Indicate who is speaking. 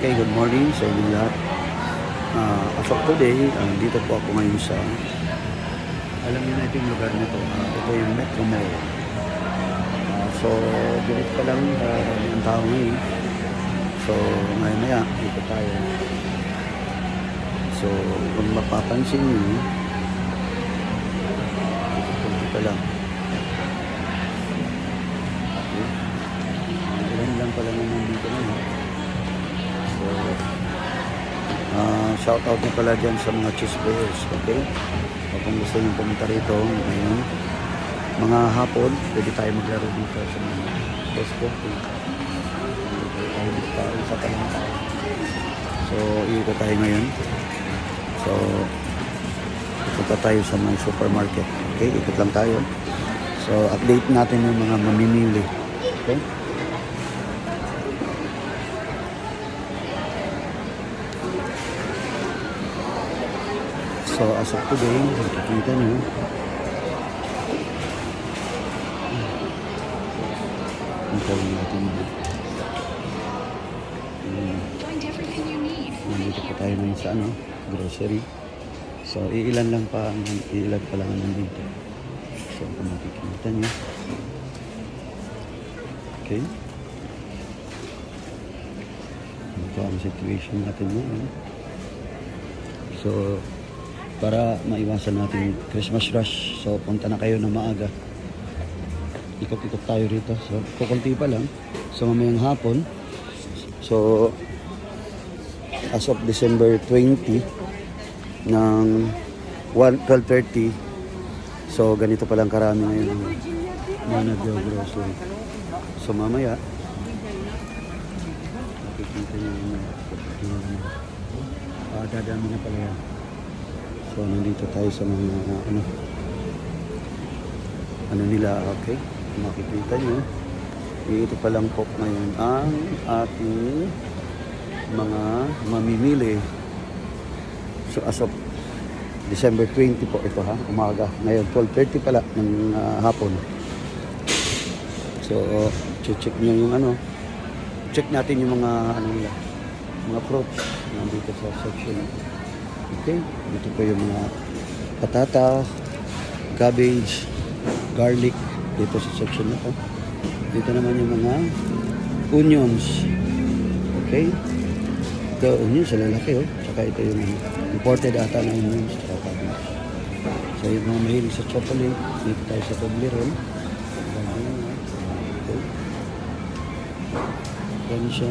Speaker 1: Okay, good morning sa inyo lahat. As of today, dito po ako ngayon sa, alam niyo na ito yung lugar nito. Ito yung Metro Mall. So, dito pa lang ang tao ngayon. So, maya dito tayo. So, kung mapapansin niyo, dito pa lang. Okay. Ilan lang pala naman dito ngayon. So, shout out na pala dyan sa mga cheese players, okay? O kung gusto nyo pumunta rito ngayon, mga hapon, pwede tayo maglaro dito sa mga Facebook. Isa pa lang tayo. So, iikot tayo ngayon. So, ipunta tayo sa mga supermarket. Okay, ikot lang tayo. So, update natin yung mga mamimili. Okay? So, as of today, nakikita nyo, ang tawag natin nandito pa tayo ngayon sa grocery. So, iilan pa lang nandito. So, kung makikita nyo. Okay. Ito ang situation natin ngayon. So, para maiwasan natin Christmas rush. So, punta na kayo na maaga. Ikot-ikot tayo rito. So, kukunti pa lang. So, mamayang hapon. So, as of December 20 ng 12:30. So, ganito pa lang karami ngayon na nag-grocery. So, mamaya makikita nyo dadami na pala yan. So, nandito tayo sa mga ano nila, okay? Makikita nyo. Ito pa lang po ngayon ang ating mga mamimili. So, as of December 20 po ito umaga. Ngayon, 12:30 pala ng hapon. So, check nyo yung check natin yung mga nila, mga fruits nandito sa section. Okay, dito po yung mga patata, cabbage, garlic dito sa section na to. Dito naman yung mga onions. Okay, ito onions sa lalaki tsaka ito yung imported ata na onions tsaka cabbage. So yung mga mahilig sa chocolate, dito tayo sa Toblerone. Okay, yan siya.